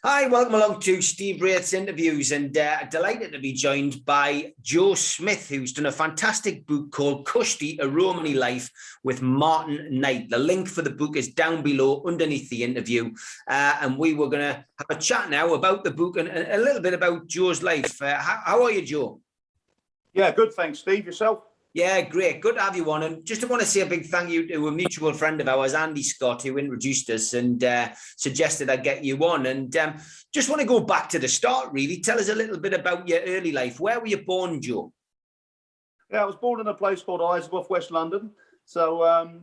Hi, welcome along to Steve Wraith's interviews, and delighted to be joined by Joe Smith, who's done a fantastic book called Kushti, A Romany Life with Martin Knight. The link for the book is down below underneath the interview, and we were going to have a chat now about the book and a little bit about Joe's life. How are you, Joe? Yeah, good, thanks, Steve. Yourself? Yeah, great. Good to have you on. And just want to say a big thank you to a mutual friend of ours, Andy Scott, who introduced us and suggested I get you on. And just want to go back to the start, really. Tell us a little bit about your early life. Where were you born, Joe? Yeah, I was born in a place called Isleworth, West London. So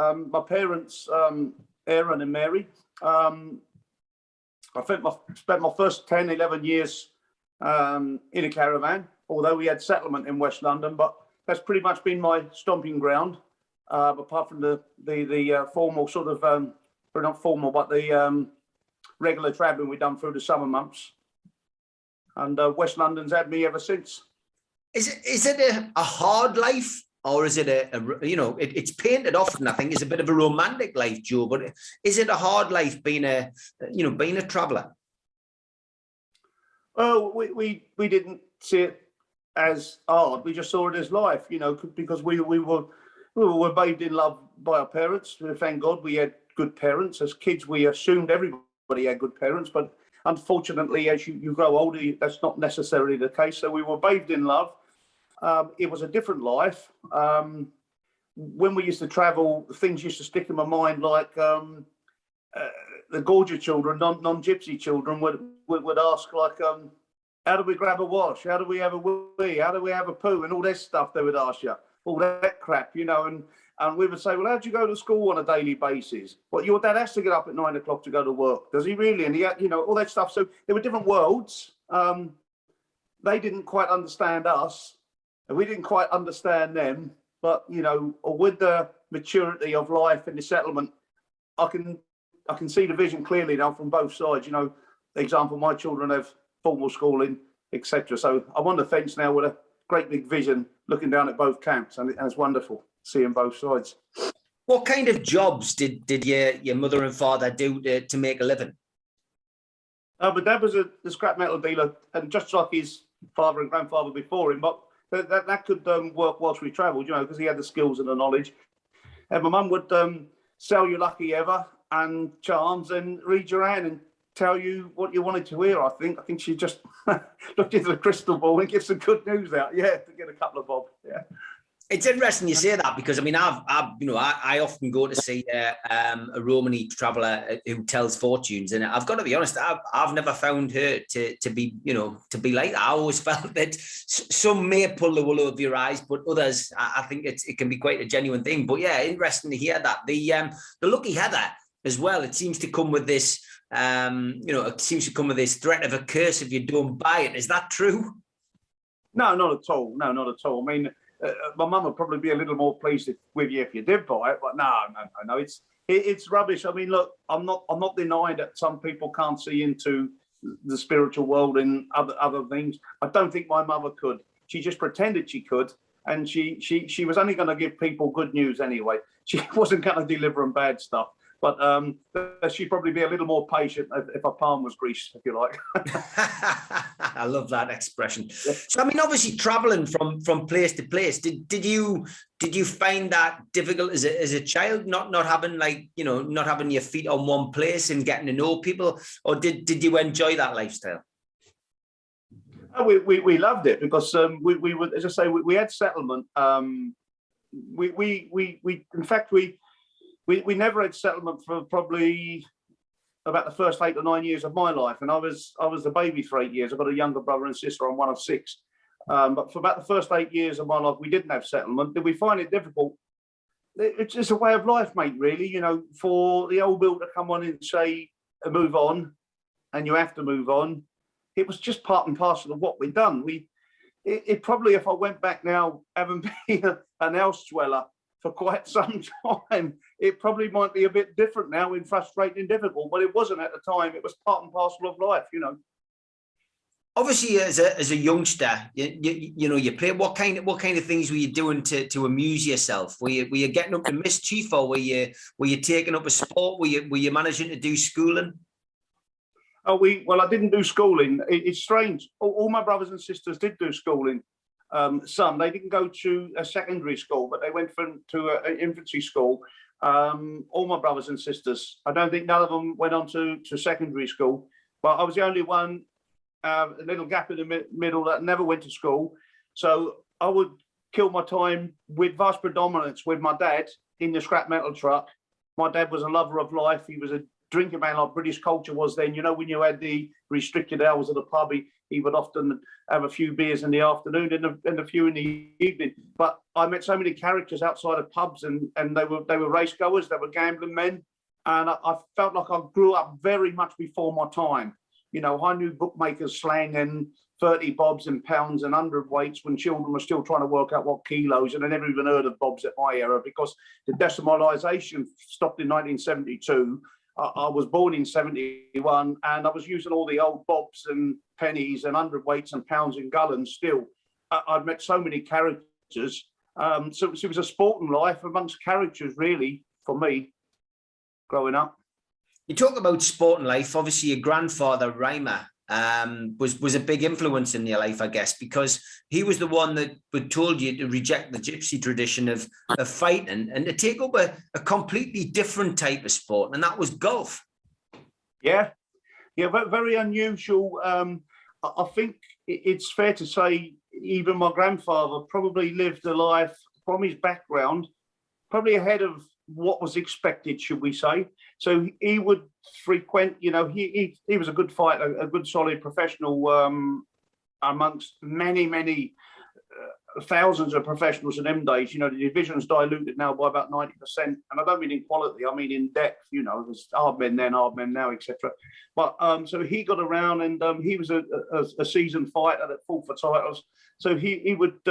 my parents, Aaron and Mary, I think I spent my first 10, 11 years in a caravan, although we had settlement in West London, but that's pretty much been my stomping ground, apart from the formal sort of, not formal, but the regular travelling we've done through the summer months. And West London's had me ever since. Is it a hard life, or is it it's painted often, I think, as a bit of a romantic life, Joe, but is it a hard life being a traveller? Well, we didn't see it as hard. We just saw it as life, because we were bathed in love by our parents. Thank God we had good parents. As kids, we assumed everybody had good parents, but unfortunately, as you grow older, that's not necessarily the case. So we were bathed in love. It was a different life. When we used to travel, things used to stick in my mind, like the Gorgia children, non-gypsy children would ask, like, how do we grab a wash? How do we have a wee? How do we have a poo? And all that stuff they would ask you, all that crap, and we would say, well, how do you go to school on a daily basis? Well, your dad has to get up at 9 o'clock to go to work. Does he really? And he had, all that stuff. So there were different worlds. They didn't quite understand us, and we didn't quite understand them. But, with the maturity of life and the settlement, I can see the vision clearly now from both sides. Example, my children have formal schooling, etc. So I'm on the fence now with a great big vision looking down at both camps, and it's wonderful seeing both sides. What kind of jobs did your mother and father do to make a living? But Dad was a scrap metal dealer, and just like his father and grandfather before him, but that could work whilst we travelled, because he had the skills and the knowledge. And my mum would sell you lucky ever and charms and read your hand and tell you what you wanted to hear. I think she just looked into the crystal ball and gives some good news out. Yeah, to get a couple of bob. Yeah. It's interesting you say that, because I often go to see a Romany traveller who tells fortunes, and I've got to be honest, I've never found her to be like that. I always felt that some may pull the wool over your eyes, but others, I think it can be quite a genuine thing. But yeah, interesting to hear that. The lucky heather as well. It seems to come with this, it seems to come with this threat of a curse if you don't buy it. Is that true? No, not at all. No, not at all. I mean, my mum would probably be a little more pleased with you if you did buy it, but no. It's rubbish. I mean, look, I'm not denying that some people can't see into the spiritual world and other things. I don't think my mother could. She just pretended she could, and she was only going to give people good news anyway. She wasn't going to deliver them bad stuff. But she'd probably be a little more patient if her palm was greased, if you like. I love that expression. Yeah. So, I mean, obviously, traveling from place to place, did you find that difficult as a child, not having not having your feet on one place and getting to know people, or did you enjoy that lifestyle? We loved it, because we would, as I say, we had settlement. In fact, we never had settlement for probably about the first 8 or 9 years of my life, and I was the baby for 8 years. I've got a younger brother and sister. I'm one of 6. But for about the first 8 years of my life, we didn't have settlement. Did we find it difficult? It's just a way of life, mate, really. For the old bill to come on and say, move on, and you have to move on, it was just part and parcel of what we'd done. It probably, if I went back now, having been an house dweller for quite some time, it probably might be a bit different now, and frustrating and difficult, but it wasn't at the time. It was part and parcel of life, Obviously, as a youngster, you play. What kind of things were you doing to amuse yourself? Were you getting up to mischief, or were you taking up a sport? Were you managing to do schooling? Oh, well, I didn't do schooling. It's strange. All my brothers and sisters did do schooling. Some, they didn't go to a secondary school, but they went to an infantry school. All my brothers and sisters. I don't think none of them went on to secondary school, but I was the only one, a little gap in the middle, that never went to school. So I would kill my time with vast predominance with my dad in the scrap metal truck. My dad was a lover of life. He was a drinking man like British culture was then. You know, when you had the restricted hours of the pub, he would often have a few beers in the afternoon and a few in the evening. But I met so many characters outside of pubs, and they were race goers, they were gambling men. And I felt like I grew up very much before my time. You know, I knew bookmakers slang and 30 bobs and pounds and hundredweights when children were still trying to work out what kilos, and I never even heard of bobs at my era because the decimalisation stopped in 1972. I was born in 71, and I was using all the old bobs and pennies and hundredweights and pounds and gallons still. I've met so many characters. So it was a sporting life amongst characters, really, for me, growing up. You talk about sporting life. Obviously, your grandfather, Reimer, was a big influence in your life, I guess, because he was the one that told you to reject the gypsy tradition of fighting and to take up a completely different type of sport, and that was golf. Yeah, very unusual. I think it's fair to say even my grandfather probably lived a life from his background, probably ahead of what was expected, should we say. So he would frequent, you know, he was a good fighter, a good solid professional amongst many thousands of professionals in them days. You know, the division's diluted now by about 90%, and I don't mean in quality, I mean in depth. You know, there's hard men then, hard men now, etc. But so he got around, and he was a seasoned fighter that fought for titles. So he would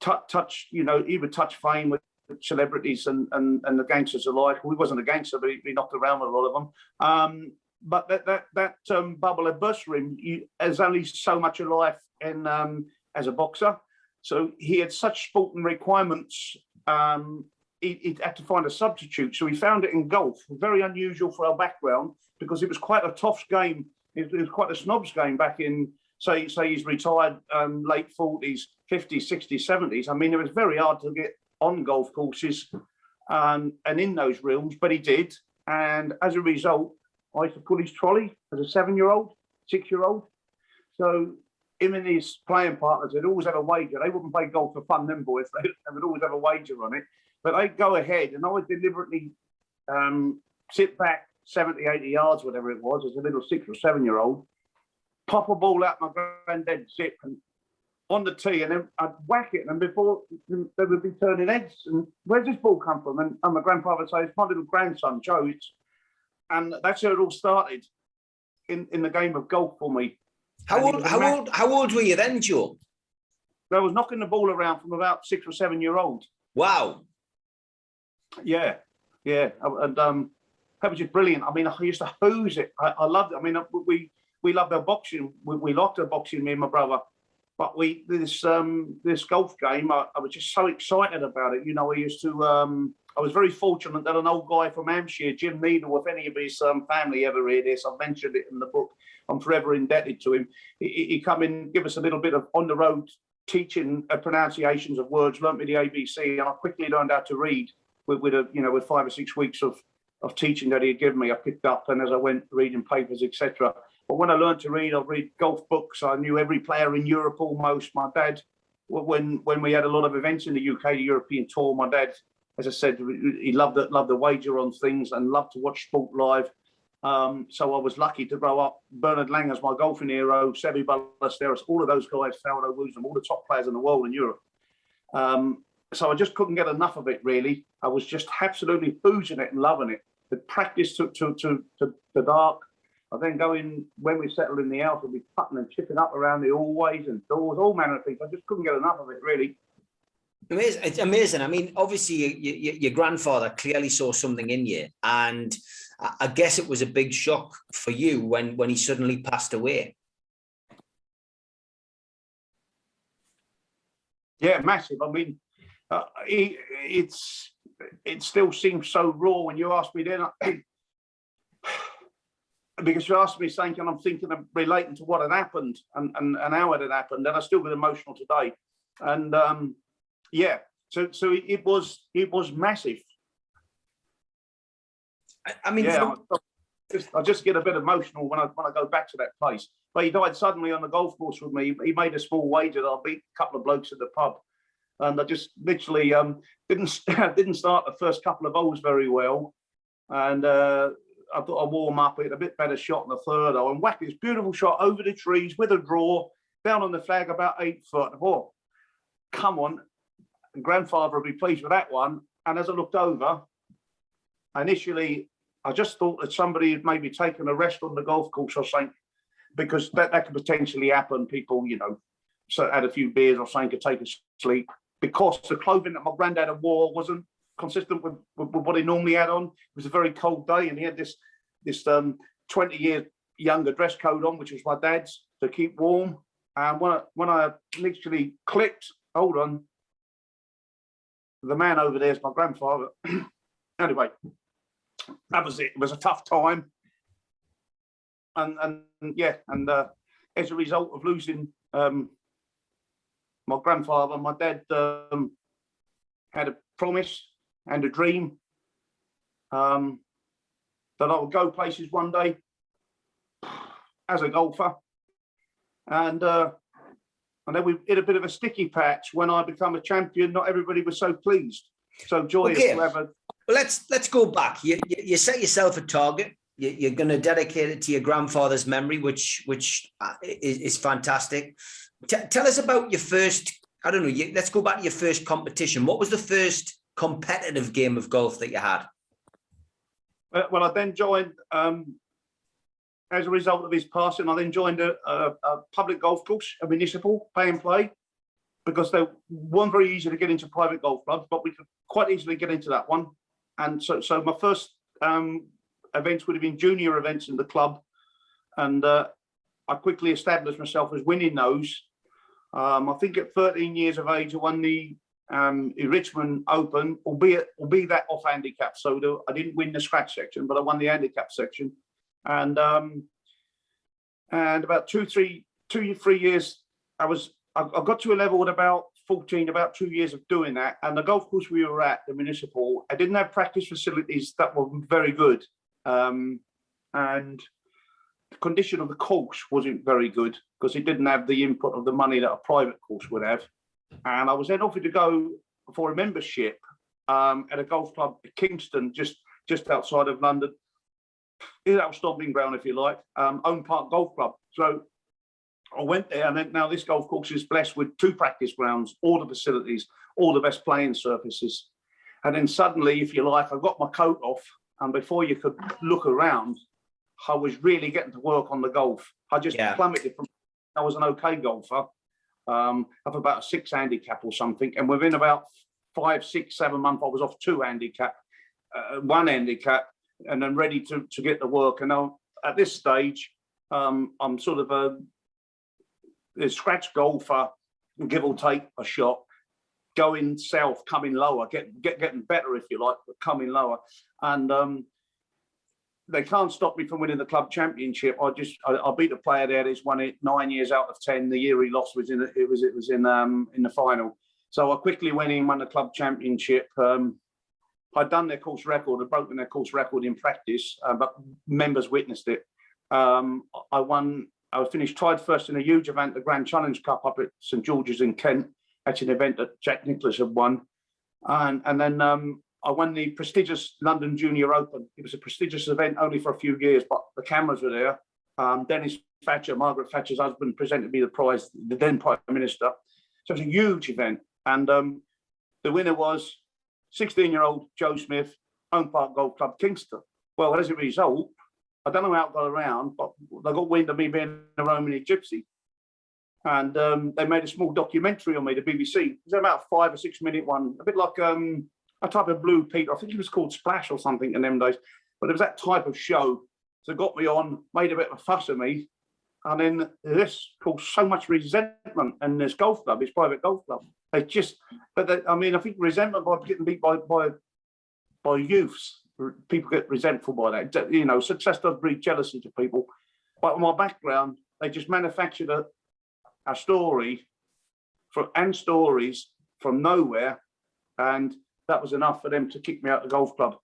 touch, you know, he would touch fame with celebrities and the gangsters alike. He wasn't a gangster, but he knocked around with a lot of them. But that bubble had burst for him. There's only so much of life in as a boxer, so he had such sporting requirements. He had to find a substitute, so he found it in golf. Very unusual for our background because it was quite a tough game. It was quite a snobs game back in, say he's retired, late 40s, 50s, 60s, 70s. I mean, it was very hard to get on golf courses and in those realms, but he did. And as a result, I used to pull his trolley as a 7-year-old, 6-year-old. So him and his playing partners, they'd always have a wager. They wouldn't play golf for fun, them boys. They would always have a wager on it. But they'd go ahead, and I would deliberately sit back 70, 80 yards, whatever it was, as a little 6 or 7-year-old, pop a ball out my granddad's zip and on the tee, and then I'd whack it, and before they would be turning heads. And where's this ball come from? And my grandfather would say, it's my little grandson, Joe. And that's how it all started in the game of golf for me. How old were you then, Joe? I was knocking the ball around from about 6 or 7-year-old. Wow. Yeah. And that was just brilliant. I mean, I used to hose it. I loved it. I mean, we loved our boxing. We liked our boxing, me and my brother. But this golf game, I was just so excited about it. You know, I was very fortunate that an old guy from Hampshire, Jim Needle, if any of his family ever hear this, I've mentioned it in the book, I'm forever indebted to him. He come in, give us a little bit of on-the-road teaching pronunciations of words, learnt me the ABC, and I quickly learned how to read with 5 or 6 weeks of teaching that he had given me. I picked up, and as I went reading papers, etc. But when I learned to read, I'd read golf books. I knew every player in Europe almost. My dad, when we had a lot of events in the UK, the European tour, my dad, as I said, he loved the wager on things and loved to watch sport live. So I was lucky to grow up. Bernard Langer's my golfing hero, Seve Ballesteros, all of those guys, Faldo Wilson, all the top players in the world in Europe. So I just couldn't get enough of it, really. I was just absolutely oozing it and loving it. The practice to the dark. I then go in, when we settled in the house, we'd be putting and chipping up around the hallways and doors, all manner of things. I just couldn't get enough of it, really. It's amazing. I mean, obviously, your grandfather clearly saw something in you, and I guess it was a big shock for you when he suddenly passed away. Yeah, massive. I mean, it still seems so raw when you ask me then. because you asked me something, and I'm thinking of relating to what had happened and how it had happened, and I still get emotional today. And yeah, so it was massive. I mean, yeah, I just get a bit emotional when I go back to that place. But he died suddenly on the golf course with me. He made a small wager that I beat a couple of blokes at the pub, and I just literally didn't start the first couple of holes very well, and I thought I'd warm up. I had a bit better shot in the third hole, and whack this beautiful shot over the trees with a draw down on the flag about 8 foot. Oh, come on, grandfather would be pleased with that one. And as I looked over, initially I just thought that somebody had maybe taken a rest on the golf course or something, because that could potentially happen. People, you know, so had a few beers or something, could take a sleep, because the clothing that my granddad had wore wasn't consistent with what he normally had on. It was a very cold day, and he had this 20-year younger dress code on, which was my dad's, to keep warm. And when I literally clicked, hold on, the man over there is my grandfather. Anyway, that was it. It was a tough time, and yeah, and as a result of losing my grandfather, my dad had a promise and a dream that I would go places one day as a golfer, and then we hit a bit of a sticky patch when I become a champion. Not everybody was so pleased, so joyous to have a. Well, let's go back. You set yourself a target. You're going to dedicate it to your grandfather's memory, which is fantastic. Tell us about your first. I don't know. Let's go back to your first competition. What was the first competitive game of golf that you had? Well, I then joined. As a result of his passing, I then joined a public golf course, a municipal pay and play, because they weren't very easy to get into private golf clubs, but we could quite easily get into that one. And so my first events would have been junior events in the club, and I quickly established myself as winning those. I think at 13 years of age, I won the Richmond Open, albeit that off handicap. So I didn't win the scratch section, but I won the handicap section. And about 3 years, I got to a level at about 14, about 2 years of doing that. And the golf course we were at, the municipal, I didn't have practice facilities that were very good. And the condition of the course wasn't very good, because it didn't have the input of the money that a private course would have. And I was then offered to go for a membership at a golf club at Kingston, just outside of London. That was stomping ground, if you like, Own Park Golf Club. So I went there, and then now this golf course is blessed with 2 practice grounds, all the facilities, all the best playing surfaces. And then suddenly, if you like, I got my coat off, and before you could look around, I was really getting to work on the golf. I just plummeted from. I was an okay golfer, of about a 6 handicap or something, and within about 5, 6, 7 months, I was off 2 handicap, 1 handicap, and then ready to get to work. And now at this stage, I'm sort of a scratch golfer, give or take a shot, going south, coming lower, getting better, if you like, but coming lower. And they can't stop me from winning the club championship. I beat a player there that's won it 9 years out of 10. The year he lost was in the final. So I quickly went in, won the club championship. I'd done their course record, I'd broken their course record in practice, but members witnessed it. I finished tied first in a huge event, the Grand Challenge Cup up at St George's in Kent. That's an event that Jack Nicklaus had won. And then I won the prestigious London Junior Open. It was a prestigious event only for a few years, but the cameras were there. Dennis Thatcher, Margaret Thatcher's husband, presented me the prize, the then Prime Minister. So it was a huge event. And the winner was 16-year-old Joe Smith, Own Park Golf Club, Kingston. Well, as a result, I don't know how it got around, but they got wind of me being a Romany gypsy. And they made a small documentary on me, the BBC. It was about a 5 or 6 minute one, a bit like a type of Blue Peter. I think it was called Splash or something in them days. But it was that type of show. So got me on, made a bit of a fuss of me. And then this caused so much resentment in this golf club, this private golf club. They just, I think resentment by getting beat by youths people get resentful by that. You know, success does breed jealousy to people. But in my background, they just manufactured a story and stories from nowhere, and that was enough for them to kick me out of the golf club.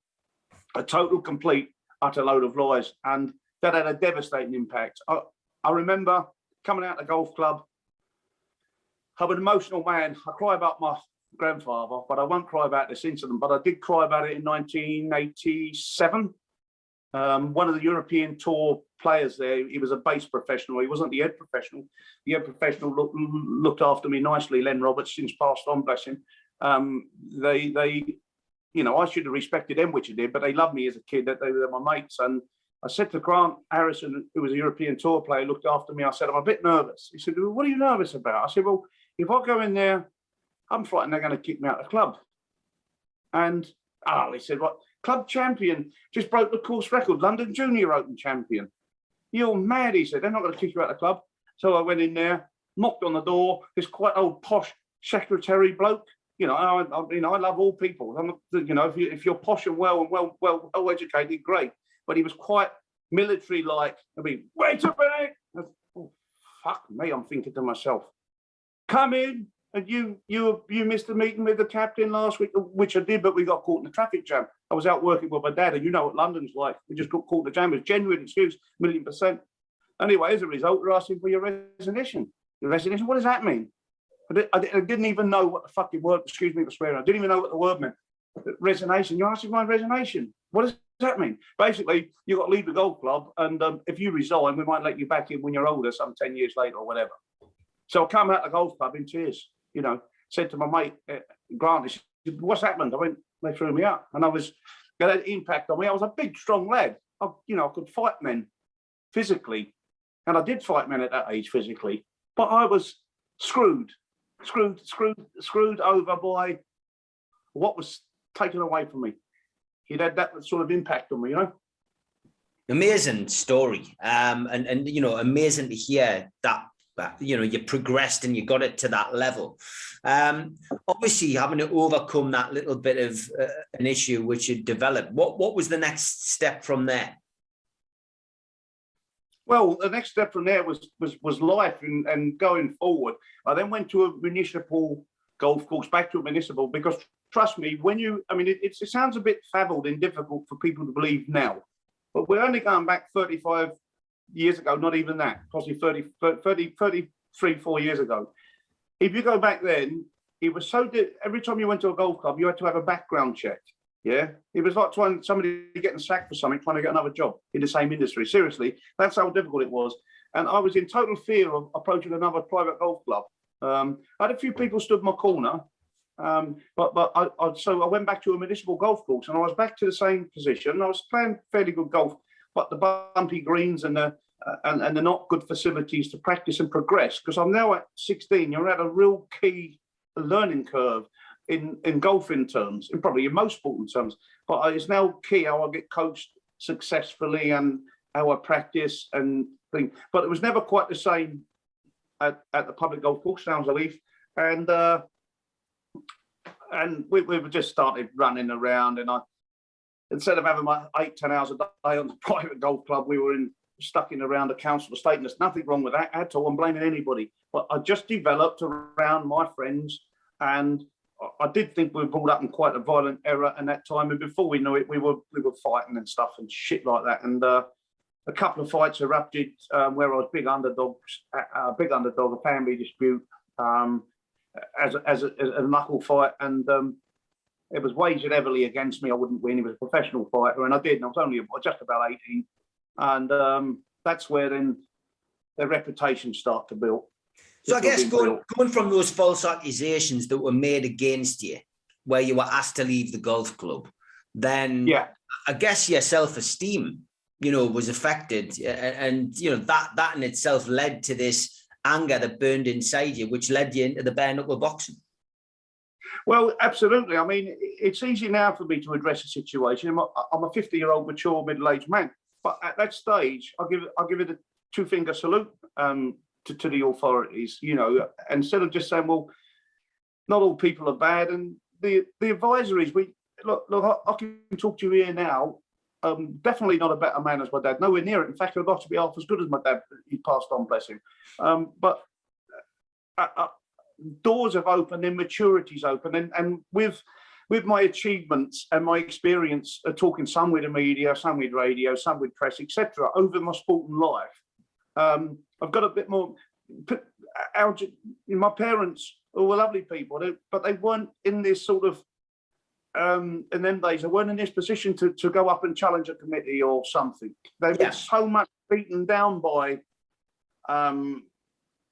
A total, complete, utter load of lies, and that had a devastating impact. I remember coming out of the golf club. I'm an emotional man. I cry about my grandfather, but I won't cry about this incident. But I did cry about it in 1987. One of the European Tour players there, he was a base professional. He wasn't the head professional. The head professional looked after me nicely. Len Roberts, since passed on, bless him. They, you know, I should have respected them, which I did, but they loved me as a kid. That they were my mates. And I said to Grant Harrison, who was a European Tour player, looked after me. I said, I'm a bit nervous. He said, well, what are you nervous about? I said, well, if I go in there, I'm frightened they're going to kick me out of the club. And he said, what? Club champion, just broke the course record, London Junior Open champion. You're mad, he said. They're not going to kick you out of the club. So I went in there, knocked on the door. This quite old posh secretary bloke. You know, I love all people. I'm not, you know, if you're posh and well educated, great. But he was quite military-like. I mean, wait a minute. Oh, fuck me, I'm thinking to myself. Come in, and you missed the meeting with the captain last week, which I did, but we got caught in the traffic jam. I was out working with my dad, and you know what London's like. We just got caught in the jam. It was a genuine excuse, 1,000,000%. Anyway, as a result, they're asking for your resignation. Your resignation, what does that mean? I didn't even know what the fucking word, excuse me for swearing, I didn't even know what the word meant. Resignation, you're asking my resignation. What does that mean? Basically, you've got to leave the golf club, and if you resign, we might let you back in when you're older, some 10 years later or whatever. So I come out of the golf club in tears, you know, said to my mate, Grant, he said, what's happened? I went, they threw me out. And that had an impact on me. I was a big, strong lad. I could fight men physically. And I did fight men at that age physically. But I was screwed over by what was taken away from me. It had that sort of impact on me, you know. Amazing story. And you know, amazing to hear that, you know, you progressed and you got it to that level. Obviously, having to overcome that little bit of an issue which had developed. What was the next step from there? Well, the next step from there was life and going forward. I then went to a municipal golf course, back to a municipal, because trust me, it sounds a bit faveled and difficult for people to believe now, but we're only going back 35 years ago, not even that, possibly 33, 4 years ago. If you go back then, it was every time you went to a golf club, you had to have a background check. Yeah, it was like somebody getting sacked for something, trying to get another job in the same industry. Seriously, that's how difficult it was. And I was in total fear of approaching another private golf club. I had a few people stood my corner, so I went back to a municipal golf course, and I was back to the same position. I was playing fairly good golf, but the bumpy greens and the not good facilities to practice and progress. Because I'm now at 16, you're at a real key learning curve in golfing terms, and probably in most sporting terms. But it's now key how I get coached successfully and how I practice and things. But it was never quite the same at the public golf course, Sounds of Leaf. And we just started running around, and instead of having my 8-10 hours a day on the private golf club, we were stuck in around a council estate, and there's nothing wrong with that at all. I'm blaming anybody. But I just developed around my friends, and I did think we were brought up in quite a violent era in that time. And before we knew it, we were fighting and stuff and shit like that. And a couple of fights erupted where I was big underdog, a family dispute, as a knuckle fight, and it was waged heavily against me. I wouldn't win. He was a professional fighter, and I did. And I was only just about 18, and that's where then their reputation started to build. So I guess going from those false accusations that were made against you, where you were asked to leave the golf club, then yeah, I guess your self-esteem, you know, was affected, and you know that in itself led to this anger that burned inside you, which led you into the bare knuckle boxing. Well, absolutely. I mean, it's easy now for me to address a situation. I'm a 50-year-old mature middle-aged man, but at that stage, I'll give it a two-finger salute to the authorities. You know, instead of just saying, well, not all people are bad, and the advisories, look, I can talk to you here now. Definitely not a better man as my dad. Nowhere near it. In fact, I'd like to be half as good as my dad. He passed on, bless him. But doors have opened and maturity's opened, and with my achievements and my experience talking some with the media, some with radio, some with press, etc., over my sporting life, I've got a bit more. My parents were lovely people, but they weren't in this sort of in them days. They weren't in this position to go up and challenge a committee or something. They were so much beaten down by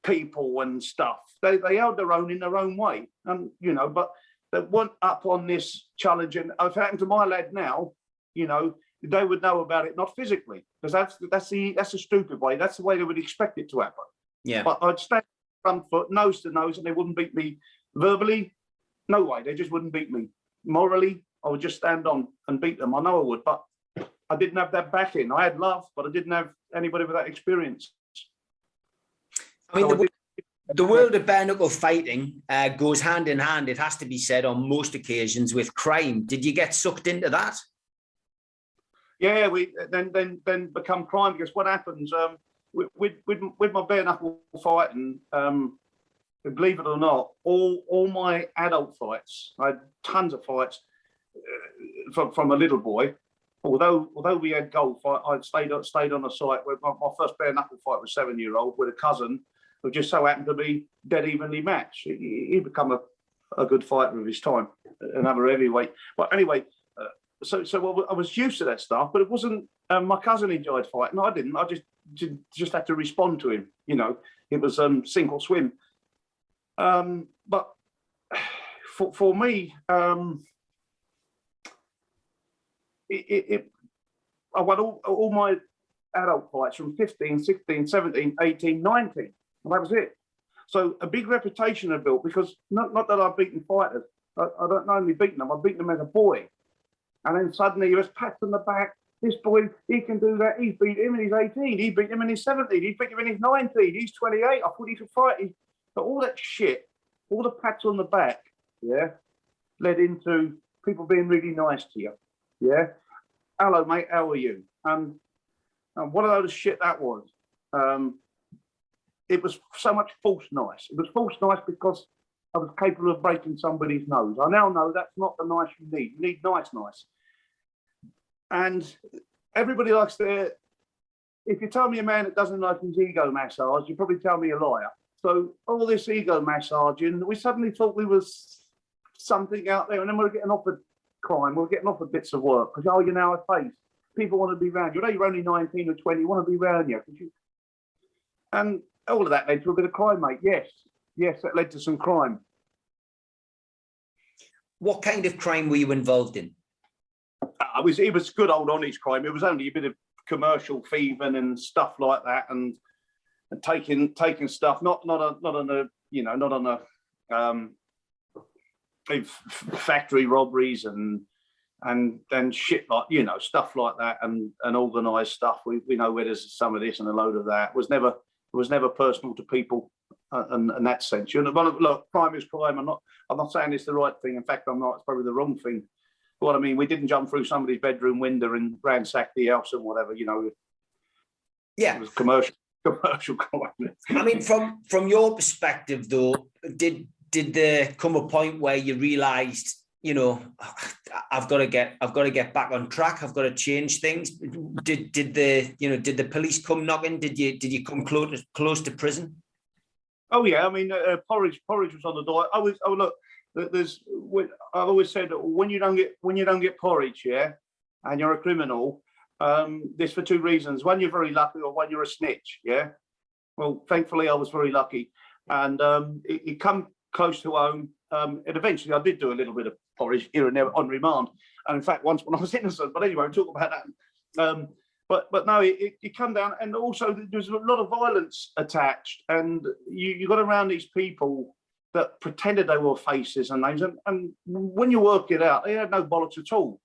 people and stuff. They held their own in their own way, and but they weren't up on this challenge. And if it happened to my lad now, they would know about it, not physically, because that's a stupid way. That's the way they would expect it to happen. Yeah. But I'd stand front foot, nose to nose, and they wouldn't beat me verbally. No way. They just wouldn't beat me. Morally, I would just stand on and beat them. I know I would, but I didn't have that backing. I had love, but I didn't have anybody with that experience. I mean, the world of bare knuckle fighting goes hand in hand, it has to be said, on most occasions with crime. Did you get sucked into that? Yeah, we then become crime, because what happens with my bare knuckle fighting, believe it or not, all my adult fights, I had tons of fights from a little boy. Although we had golf, I stayed on a site where my first bare knuckle fight was 7-year-old with a cousin who just so happened to be dead evenly matched. He become a good fighter of his time, another heavyweight. But anyway, so I was used to that stuff, but it wasn't. My cousin enjoyed fighting. I didn't. I just had to respond to him. It was sink or swim. But for me, I won all my adult fights from 15, 16, 17, 18, 19. And that was it. So a big reputation I built, because not that I've beaten fighters. I don't only beaten them, I've beaten them as a boy. And then suddenly he was pats on the back. This boy, he can do that. He's beat him and he's 18. He beat him in his 17. He beat him in his 19. He's 28. I thought he could fight. But all that shit, all the pats on the back, led into people being really nice to you. Yeah. Hello, mate. How are you? And what a load of shit that was. It was so much false nice. It was false nice because I was capable of breaking somebody's nose. I now know that's not the nice you need. You need nice. And everybody likes if you tell me a man that doesn't like his ego massage, you probably tell me a liar. So all this ego massaging, we suddenly thought we was something out there, and then we were getting offered crime, we were getting offered bits of work, because, you're now a face. People want to be around you. You're only 19 or 20, you want to be around you. And all of that led to a bit of crime, mate. Yes, that led to some crime. What kind of crime were you involved in? It was good old honest crime. It was only a bit of commercial thieving and stuff like that, and taking stuff, not on factory robberies and shit like stuff like that, and organised stuff. We know where there's some of this and a load of that. It was never personal to people, in that sense. Look, crime is crime. I'm not saying it's the right thing. In fact, I'm not. It's probably the wrong thing. But what I mean, we didn't jump through somebody's bedroom window and ransack the house and whatever. Yeah, it was commercial crime. I mean, from your perspective, though, did there come a point where you realised, I've got to get back on track. I've got to change things. Did the police come knocking? Did you come close to prison? Oh yeah, I mean, porridge was on the door. I always said that when you don't get porridge, and you're a criminal, there's for two reasons. One, you're very lucky, or one, you're a snitch. Yeah. Well, thankfully, I was very lucky, and it come close to home. And eventually, I did do a little bit of porridge here and there on remand. And in fact, once when I was innocent. But anyway, we'll talk about that. But no, it come down, and also there's a lot of violence attached, and you got around these people that pretended they were faces and names, and when you work it out, they had no bollocks at all.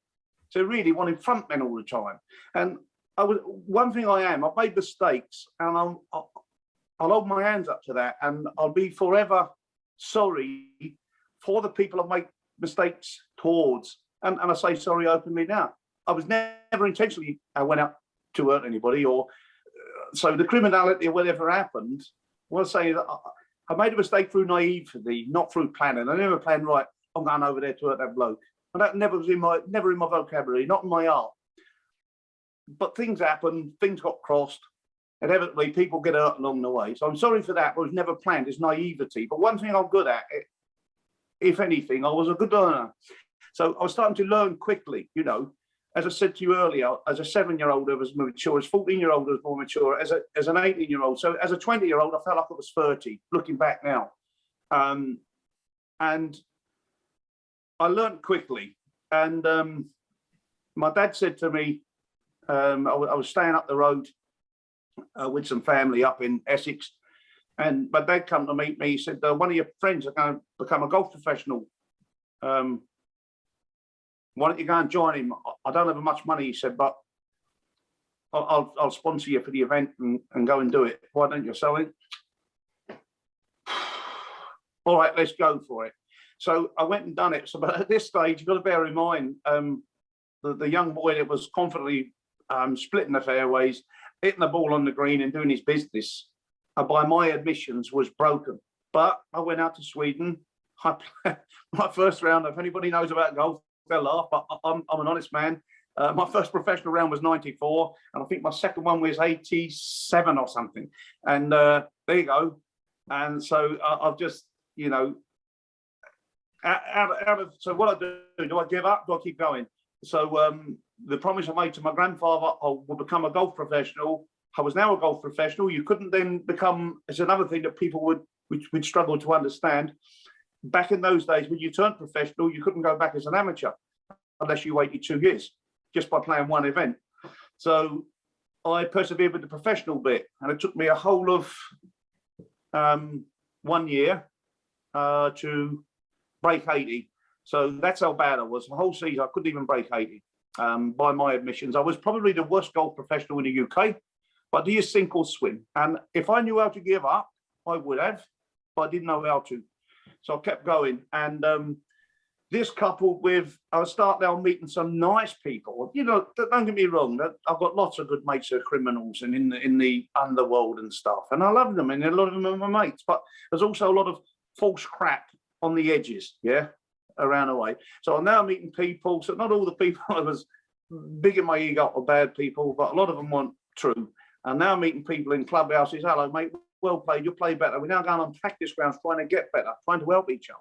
So really wanted front men all the time. And one thing I've made mistakes, and I'll hold my hands up to that, and I'll be forever sorry for the people I make mistakes towards. and I say sorry openly now. I was never intentionally, I went out to hurt anybody, or so the criminality or whatever happened, I was saying that I made a mistake through naivety, not through planning. I never planned, right, I'm going over there to hurt that bloke. And that never was in my vocabulary, not in my art. But things happen, things got crossed. Inevitably, people get hurt along the way. So I'm sorry for that, but it was never planned. It's naivety. But one thing I'm good at, if anything, I was a good learner. So I was starting to learn quickly, you know. As I said to you earlier, as a 7-year-old, I was more mature. As a 14-year-old, I was more mature. As an 18-year-old. So as a 20-year-old, I felt like I was 30, looking back now. And I learned quickly. And my dad said to me, I was staying up the road with some family up in Essex. And my dad come to meet me. He said, one of your friends are going to become a golf professional. Why don't you go and join him? I don't have much money, he said, but I'll sponsor you for the event and go and do it. Why don't you? So all right, let's go for it. So I went and done it. So, but at this stage, you've got to bear in mind, the young boy that was confidently splitting the fairways, hitting the ball on the green and doing his business, by my admissions, was broken. But I went out to Sweden. My first round, if anybody knows about golf, they'll laugh, but I'm an honest man. My first professional round was 94, and I think my second one was 87 or something. And there you go. And so I've just, you know, so what do I give up? Do I keep going? So the promise I made to my grandfather, I will become a golf professional. I was now a golf professional. You couldn't then become, it's another thing that people would struggle to understand. Back in those days, when you turned professional, you couldn't go back as an amateur unless you waited 2 years, just by playing one event. So I persevered with the professional bit, and it took me a whole of 1 year to break 80. So that's how bad I was. The whole season, I couldn't even break 80 by my admissions. I was probably the worst golf professional in the UK, but do you sink or swim? And if I knew how to give up, I would have, but I didn't know how to. So I kept going. And this coupled with, I start now meeting some nice people. You know, don't get me wrong, I've got lots of good mates who are criminals and in the underworld and stuff. And I love them, and a lot of them are my mates. But there's also a lot of false crap on the edges, yeah, around the way. So I'm now meeting people. So not all the people I was big in my ego are bad people, but a lot of them weren't true. And now I'm meeting people in clubhouses. Hello, mate. Well played. You'll play better. We're now going on practice grounds, trying to get better, trying to help each other.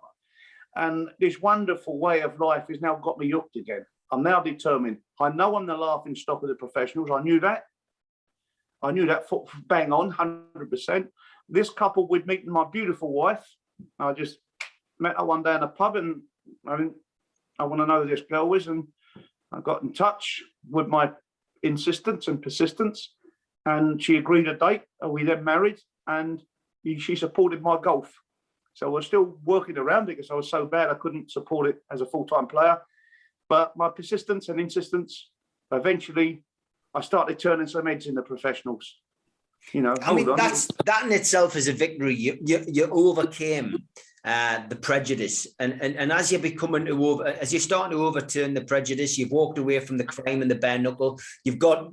And this wonderful way of life has now got me hooked again. I'm now determined. I know I'm the laughing stock of the professionals. I knew that. I knew that bang on, 100%. This coupled with meeting my beautiful wife. I just met her one day in a pub, and I want to know who this girl is. And I got in touch with my insistence and persistence, and she agreed a date. And we then married, and she supported my golf. So I was still working around it because I was so bad I couldn't support it as a full-time player. But my persistence and insistence, eventually, I started turning some heads in the professionals. You know, I mean, that in itself is a victory. You overcame the prejudice, and as you're as you're starting to overturn the prejudice, you've walked away from the crime and the bare knuckle. You've got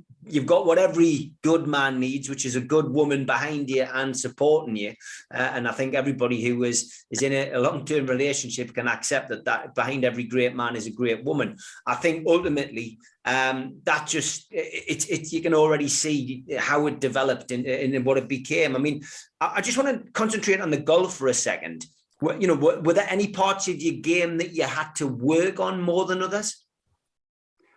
what every good man needs, which is a good woman behind you and supporting you. And I think everybody who is in a long-term relationship can accept that behind every great man is a great woman. I think ultimately that just you can already see how it developed in what it became. I mean, I just want to concentrate on the golf for a second. You know, were there any parts of your game that you had to work on more than others?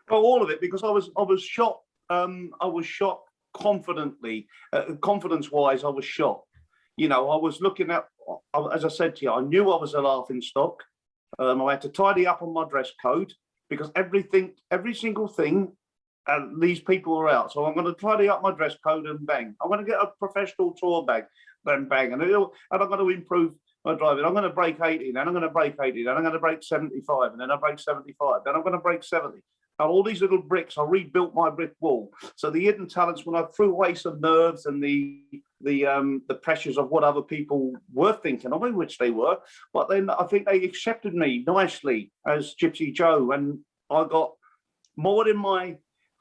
Well, all of it, because I was shot. I was shot confidently, confidence-wise. I was shot. You know, I was looking at, as I said to you, I knew I was a laughing stock. I had to tidy up on my dress code because every single thing, these people are out. So I'm going to tidy up my dress code and bang. I'm going to get a professional tour bag, then bang, and I'm going to improve my driving. I'm going to break 80, then I'm going to break 80, then I'm going to break 75, and then I break 75, then I'm going to break 70. And all these little bricks, I rebuilt my brick wall. So the hidden talents, when I threw away some nerves and the pressures of what other people were thinking of me, which they were, but then I think they accepted me nicely as Gypsy Joe, and I got more than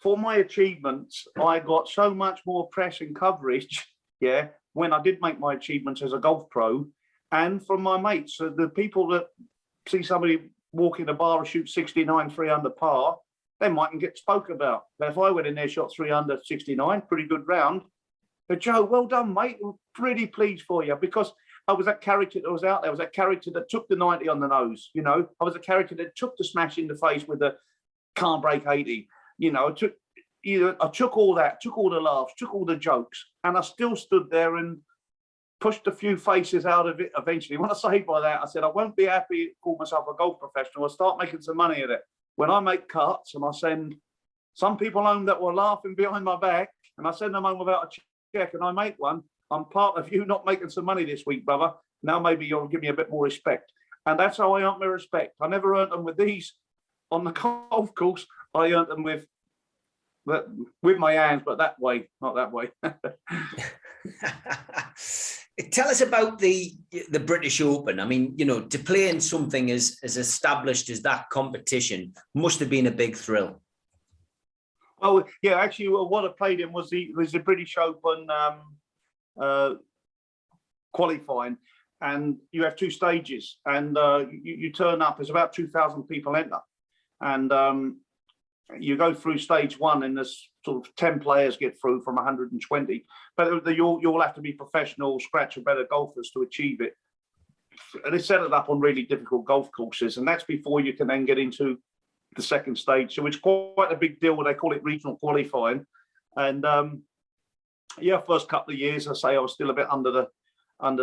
for my achievements. I got so much more press and coverage. Yeah, when I did make my achievements as a golf pro, and from my mates, so the people that see somebody walk in a bar and shoot 69, 3 under par, they mightn't get spoke about. But if I went in there, shot 3 under 69, pretty good round. But Joe, well done, mate. I'm pretty pleased for you, because I was that character that was out there. I was that character that took the 90 on the nose. You know, I was a character that took the smash in the face with the can't break 80. You know, I took all that, took all the laughs, took all the jokes, and I still stood there and pushed a few faces out of it eventually. When I say by that, I said, I won't be happy to call myself a golf professional. I'll start making some money at it. When I make cuts and I send some people home that were laughing behind my back, and I send them home without a check, and I make one, I'm part of you not making some money this week, brother. Now maybe you'll give me a bit more respect. And that's how I earned my respect. I never earned them with these on the golf course. I earned them with my hands, but that way, not that way. Tell us about the British Open. I mean, you know, to play in something as established as that competition must have been a big thrill. Oh yeah, actually, what I played in was the British Open qualifying, and you have 2 stages, and you turn up. There's about 2,000 people enter, and you go through stage 1, and there's sort of 10 players get through from 120. But you'll have to be professional, scratch or better golfers to achieve it. And they set it up on really difficult golf courses, and that's before you can then get into the second stage. So it's quite a big deal. They call it regional qualifying. And yeah, first couple of years, I say I was still a bit under the and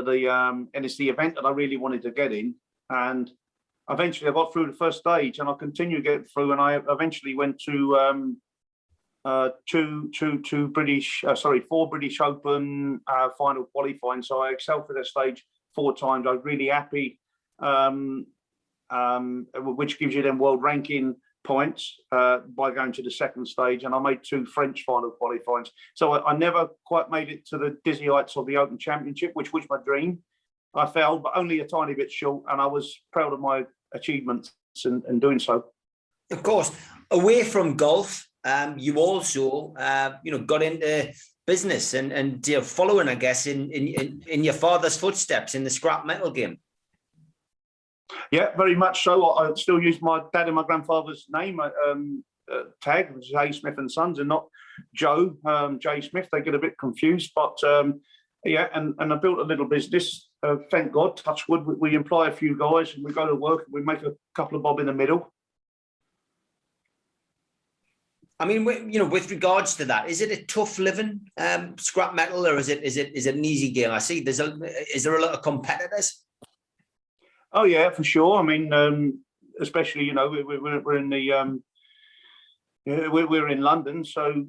it's the event that I really wanted to get in. And eventually I got through the first stage, and I continued getting through, and I eventually went to 4 British Open final qualifying. So I excelled for that stage 4 times. I was really happy, which gives you then world ranking points by going to the second stage. And I made 2 French final qualifyings. So I never quite made it to the dizzy heights of the Open Championship, which was my dream. I failed, but only a tiny bit short, and I was proud of my achievements in doing so. Of course, away from golf, you also, got into business and you're following, I guess, in your father's footsteps in the scrap metal game. Yeah, very much so. I still use my dad and my grandfather's name tag, which is A. Smith and Sons, and not Joe J. Smith. They get a bit confused, but yeah, and I built a little business. Thank God, touch wood. We employ a few guys, and we go to work, and we make a couple of bob in the middle. I mean, with regards to that, is it a tough living, scrap metal, or is it an easy game? I see is there a lot of competitors? Oh yeah, for sure. I mean, especially we're in the we're in London, so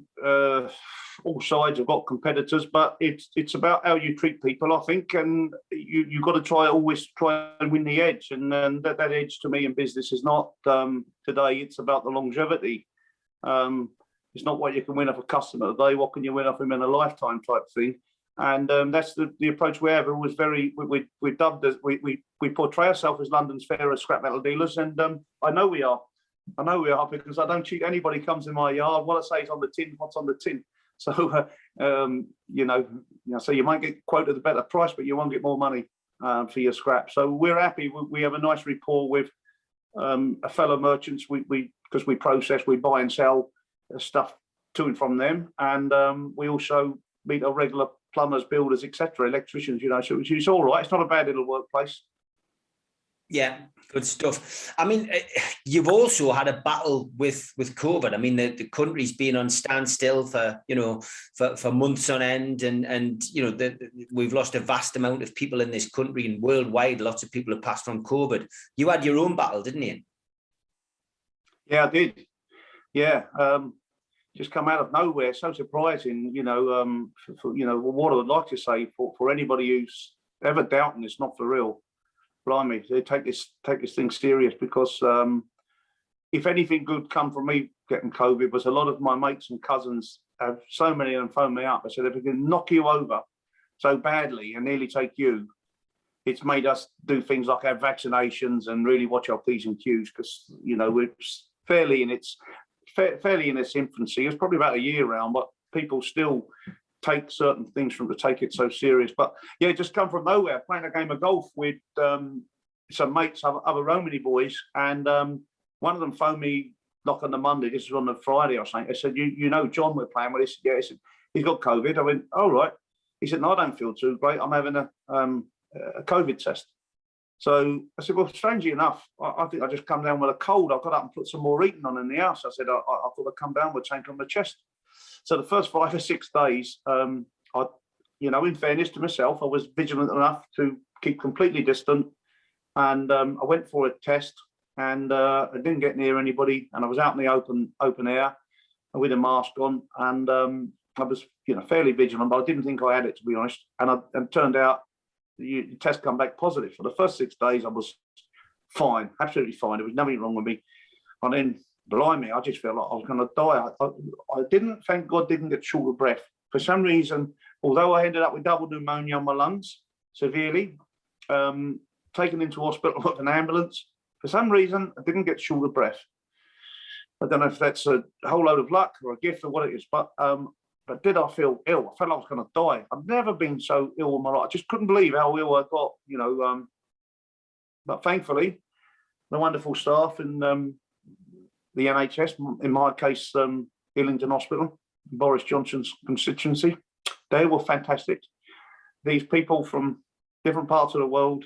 all sides have got competitors, but it's about how you treat people, I think, and you've got to always try and win the edge, and that edge to me in business is not today. It's about the longevity. It's not what you can win off a customer today. What can you win off him in a lifetime type thing? And that's the approach we have. It was we dubbed as we portray ourselves as London's fairest scrap metal dealers, and I know we are. I know we are, because I don't cheat anybody comes in my yard. What I say is on the tin, what's on the tin. So so you might get quoted a better price, but you won't get more money for your scrap. So we're happy. We have a nice rapport with a fellow merchants. Because we process, we buy and sell stuff to and from them, and we also meet our regular plumbers, builders, etc., electricians. So it's all right. It's not a bad little workplace. Yeah, good stuff. I mean, you've also had a battle with COVID. I mean, the country's been on standstill for months on end, and we've lost a vast amount of people in this country, and worldwide, lots of people have passed on COVID. You had your own battle, didn't you? Yeah, I did. Yeah, just come out of nowhere. So surprising. What I would like to say for anybody who's ever doubting it's not for real. Blimey, they take this thing serious, because if anything good come from me getting COVID, was a lot of my mates and cousins have, so many of them phoned me up. I said, if we can knock you over so badly and nearly take you, it's made us do things like have vaccinations and really watch our P's and Q's, because fairly in its infancy. It's probably about a year around, but people still take certain things to take it so serious. But yeah, it just come from nowhere. Playing a game of golf with some mates, other Romany boys, and one of them phoned me like on the Monday. This was on the Friday or something. I said, "You know, John, we're playing with." He said, "Yeah." He said, "He's got COVID." I went, "All right." He said, "No, I don't feel too great. I'm having a COVID test." So I said, "Well, strangely enough, I think I just come down with a cold. I got up and put some more eating on in the house." I said, "I thought I'd come down with a tank on the chest." So the first 5 or 6 days, in fairness to myself, I was vigilant enough to keep completely distant. And I went for a test, and I didn't get near anybody. And I was out in the open air with a mask on, and I was, fairly vigilant, but I didn't think I had it, to be honest. And it turned out the test come back positive. For the first 6 days, I was fine, absolutely fine. There was nothing wrong with me. And then, blimey, I just felt like I was going to die. I didn't, thank God, didn't get short of breath. For some reason, although I ended up with double pneumonia on my lungs, severely, taken into hospital with an ambulance, for some reason, I didn't get short of breath. I don't know if that's a whole load of luck or a gift or what it is, but did I feel ill? I felt like I was going to die. I've never been so ill in my life. I just couldn't believe how ill I got, but thankfully, the wonderful staff and the NHS, in my case, Hillingdon Hospital, Boris Johnson's constituency, they were fantastic. These people from different parts of the world,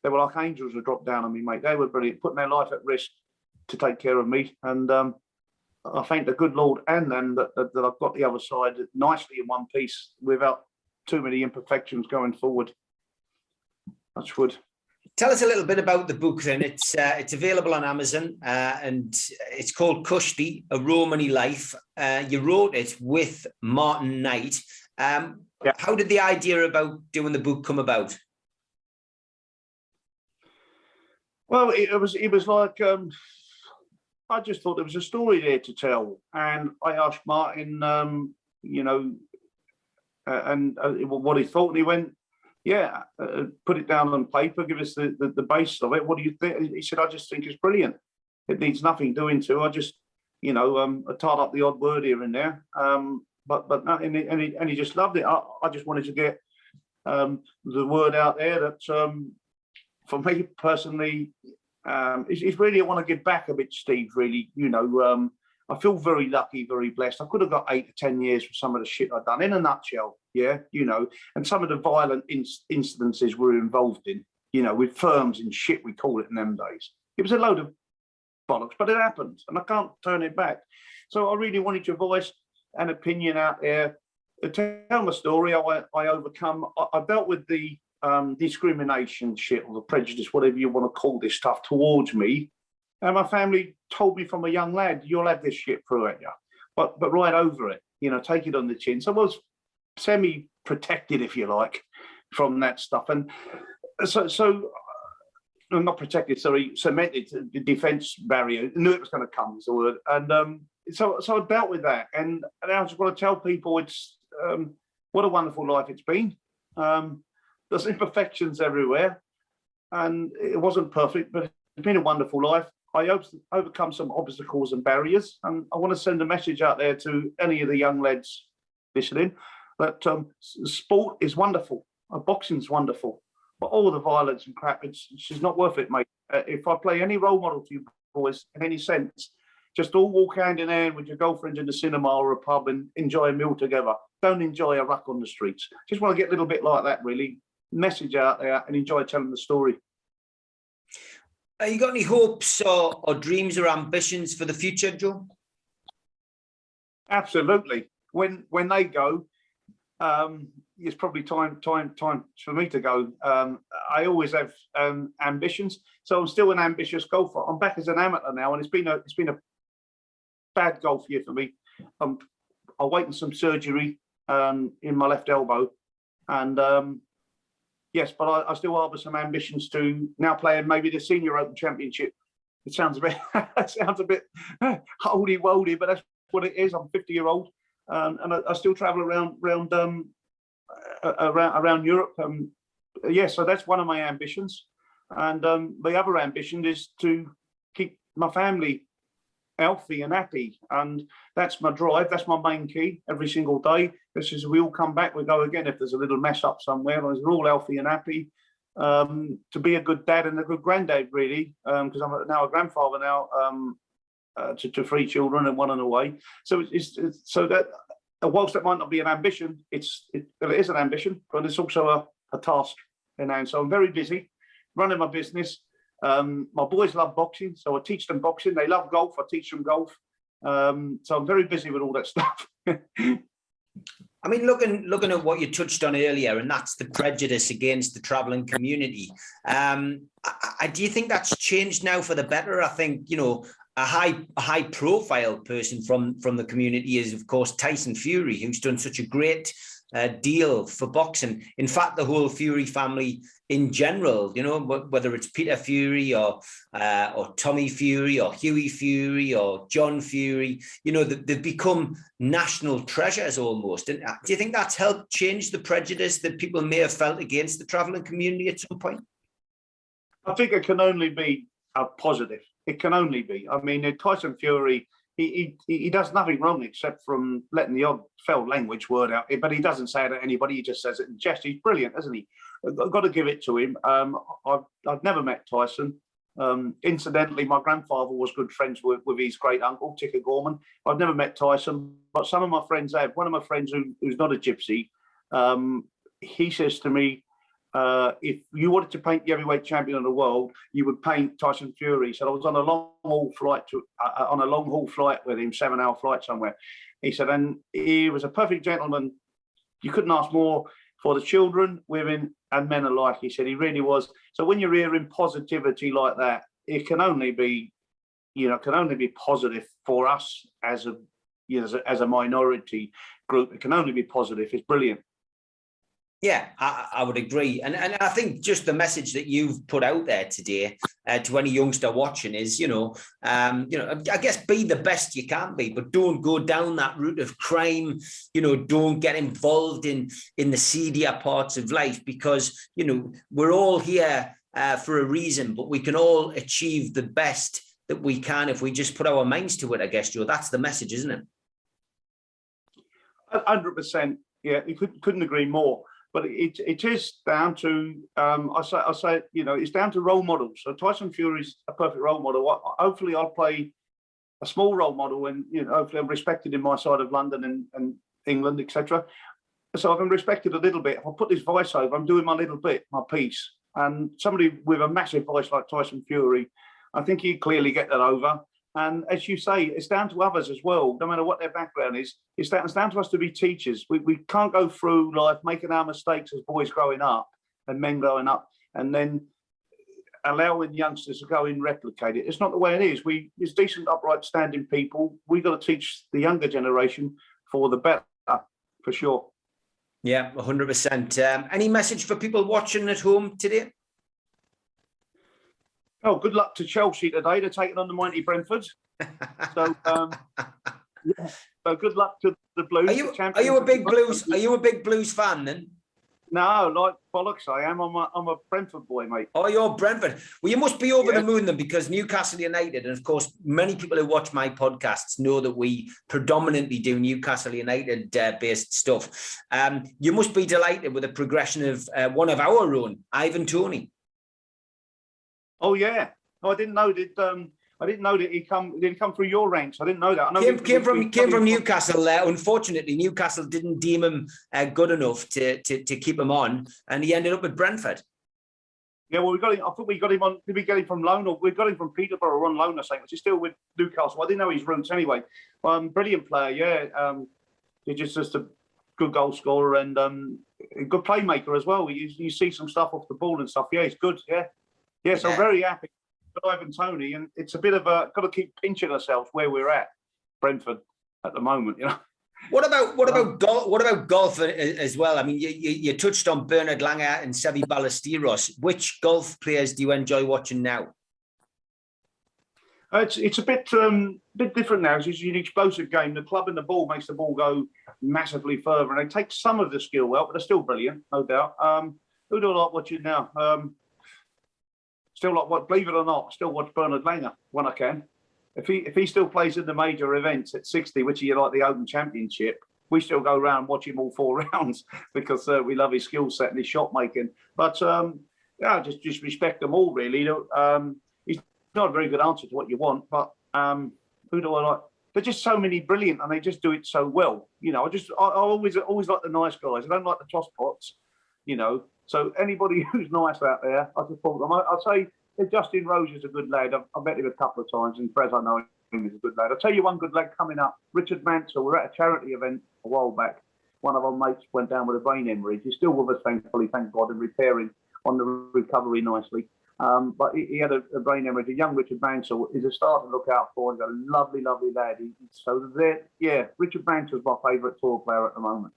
they were like angels who dropped down on me, mate. They were brilliant, putting their life at risk to take care of me. And I thank the good Lord and them that I've got the other side nicely in one piece without too many imperfections going forward. Touch wood. Tell us a little bit about the book then. It's available on Amazon and it's called Kushti, A Romany Life. You wrote it with Martin Knight. Yeah. How did the idea about doing the book come about? Well, it was like, I just thought there was a story there to tell. And I asked Martin, what he thought, and he went, yeah, put it down on paper, give us the basis of it. What do you think? He said, I just think it's brilliant. It needs nothing doing to. I just, I tied up the odd word here and there. But no, and he just loved it. I just wanted to get the word out there that for me personally, it's really, I want to give back a bit, Steve, really. I feel very lucky, very blessed. I could have got 8 to 10 years for some of the shit I've done, in a nutshell, yeah, and some of the violent incidences we're involved in, with firms and shit, we call it in them days. It was a load of bollocks, but it happened, and I can't turn it back. So I really wanted your voice and opinion out there to tell my story. I overcome, I dealt with the discrimination shit, or the prejudice, whatever you want to call this stuff, towards me. And my family told me from a young lad, you'll have this shit through at you, but right over it, take it on the chin. So I was semi-protected, if you like, from that stuff. And so not protected, sorry, cemented, the defence barrier. I knew it was going to come, is the word. And so I dealt with that. And I just want to tell people it's what a wonderful life it's been. There's imperfections everywhere. And it wasn't perfect, but it's been a wonderful life. I overcome some obstacles and barriers, and I want to send a message out there to any of the young lads listening that sport is wonderful, boxing's wonderful, but all the violence and crap, it's just not worth it, mate. If I play any role model to you boys in any sense, just all walk hand in hand with your girlfriends in the cinema or a pub and enjoy a meal together. Don't enjoy a ruck on the streets. Just want to get a little bit like that, really. Message out there and enjoy telling the story. You got any hopes or dreams or ambitions for the future, Joe? Absolutely. When they go, it's probably time for me to go. I always have ambitions, so I'm still an ambitious golfer. I'm back as an amateur now, and it's been a bad golf year for me. I'm awaiting some surgery in my left elbow, and yes, but I still harbour some ambitions to now play in maybe the Senior Open Championship. It sounds a bit holdy-woldy, but that's what it is. I'm 50-year-old, and I still travel around Europe. Yeah, so that's one of my ambitions. And the other ambition is to keep my family healthy and happy. And that's my drive. That's my main key every single day. This is, we all come back, we go again if there's a little mess up somewhere. As we're all healthy and happy, to be a good dad and a good granddad, really, because I'm now a grandfather now, to 3 children and 1 on the way. So it's so that whilst that might not be an ambition, it is an ambition, but it's also a task. And so I'm very busy running my business. My boys love boxing, so I teach them boxing. They love golf, I teach them golf. So I'm very busy with all that stuff. I mean, looking at what you touched on earlier, and that's the prejudice against the travelling community. Do you think that's changed now for the better? I think, you know, a high profile person from the community is, of course, Tyson Fury, who's done such a great deal for boxing. In fact, the whole Fury family in general, you know, whether it's Peter Fury or Tommy Fury or Hughie Fury or John Fury, you know, they've become national treasures almost. And do you think that's helped change the prejudice that people may have felt against the travelling community at some point? I think it can only be a positive. It can only be. I mean, Tyson Fury, he does nothing wrong except from letting the odd foul language word out. But he doesn't say it to anybody. He just says it in jest. He's brilliant, isn't he? I've got to give it to him. I've never met Tyson. Incidentally, my grandfather was good friends with his great uncle, Ticker Gorman. I've never met Tyson, but some of my friends have. One of my friends who's not a gypsy, he says to me, if you wanted to paint the heavyweight champion of the world, you would paint Tyson Fury. He said, I was on a long haul flight with him, 7-hour flight somewhere. He said, and he was a perfect gentleman. You couldn't ask more for the children, women, and men alike. He said he really was. So when you're hearing positivity like that, it can only be, you know, can only be positive for us as a, you know, as a minority group. It can only be positive. It's brilliant. Yeah, I would agree. And I think just the message that you've put out there today to any youngster watching is, you know, I guess be the best you can be, but don't go down that route of crime. You know, don't get involved in the seedier parts of life, because, you know, we're all here for a reason, but we can all achieve the best that we can if we just put our minds to it, I guess, Joe. That's the message, isn't it? 100%. Yeah, you couldn't agree more. But it is down to, I say, you know, it's down to role models. So Tyson Fury's a perfect role model. Hopefully I'll play a small role model, and, you know, hopefully I'm respected in my side of London and England, etc. So I've been respected a little bit. If I put this voice over, I'm doing my little bit, my piece. And somebody with a massive voice like Tyson Fury, I think he'd clearly get that over. And as you say, it's down to others as well, no matter what their background is. It's down to us to be teachers. We can't go through life making our mistakes as boys growing up and men growing up, and then allowing youngsters to go and replicate it. It's not the way it is. It's decent, upright, standing people. We've got to teach the younger generation for the better, for sure. Yeah, 100%. Any message for people watching at home today? Oh, good luck to Chelsea today. They're taking on the mighty Brentford. So, yeah. So good luck to the Blues. Are you a big Blues? Are you a big Blues fan then? No, like bollocks, I am. I'm a Brentford boy, mate. Oh, you're Brentford. Well, you must be over the moon then, because Newcastle United, and of course, many people who watch my podcasts know that we predominantly do Newcastle United based stuff. You must be delighted with the progression of one of our own, Ivan Toney. Oh yeah, I didn't know that. I didn't know that he come through your ranks. I didn't know that. I know came from Newcastle. Unfortunately, Newcastle didn't deem him good enough to keep him on, and he ended up at Brentford. Yeah, well, we got him. I thought we got him on. Did we get him from loan, or we got him from Peterborough on loan or something? Which is still with Newcastle. I didn't know his roots anyway. Brilliant player. Yeah, he's just a good goal scorer and a good playmaker as well. You see some stuff off the ball and stuff. Yeah, he's good. Yeah. Yes, I'm very happy with Ivan Toney, and it's a bit of got to keep pinching ourselves where we're at, Brentford, at the moment. You know. What about golf as well? I mean, you touched on Bernard Langer and Seve Ballesteros. Which golf players do you enjoy watching now? It's a bit different now. It's an explosive game. The club and the ball makes the ball go massively further, and they take some of the skill out, but they're still brilliant, no doubt. Who do I like watching now? Still like what? Believe it or not, still watch Bernard Langer when I can. if he still plays in the major events at 60, which are like the Open Championship, we still go around and watch him all 4 rounds because we love his skill set and his shot making. But yeah, just respect them all really. He's not a very good answer to what you want, but who do I like? There's just so many brilliant, and they just do it so well. You know, I always like the nice guys. I don't like the tosspots. You know, so anybody who's nice out there, I support them. I'll say Justin Rose is a good lad. I've met him a couple of times, and Fred, I know him is a good lad. I'll tell you one good lad coming up, Richard Mansell. We're at a charity event a while back. One of our mates went down with a brain hemorrhage. He's still with us, thankfully, thank God, and repairing on the recovery nicely. But he had a brain hemorrhage. A young Richard Mansell is a star to look out for. He's a lovely, lovely lad. So there, yeah, Richard Mansell's my favourite tour player at the moment.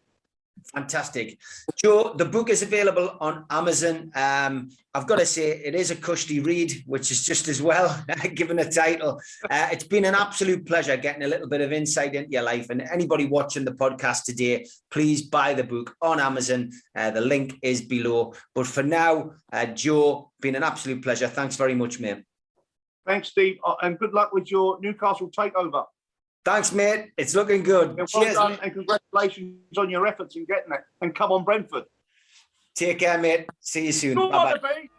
Fantastic. Joe, the book is available on Amazon. I've got to say, it is a cushy read, which is just as well, given the title. It's been an absolute pleasure getting a little bit of insight into your life. And anybody watching the podcast today, please buy the book on Amazon. The link is below. But for now, Joe, been an absolute pleasure. Thanks very much, mate. Thanks, Steve. And good luck with your Newcastle takeover. Thanks, mate. It's looking good. Well Cheers, done, and congratulations on your efforts in getting it. And come on, Brentford. Take care, mate. See you soon. Bye-bye.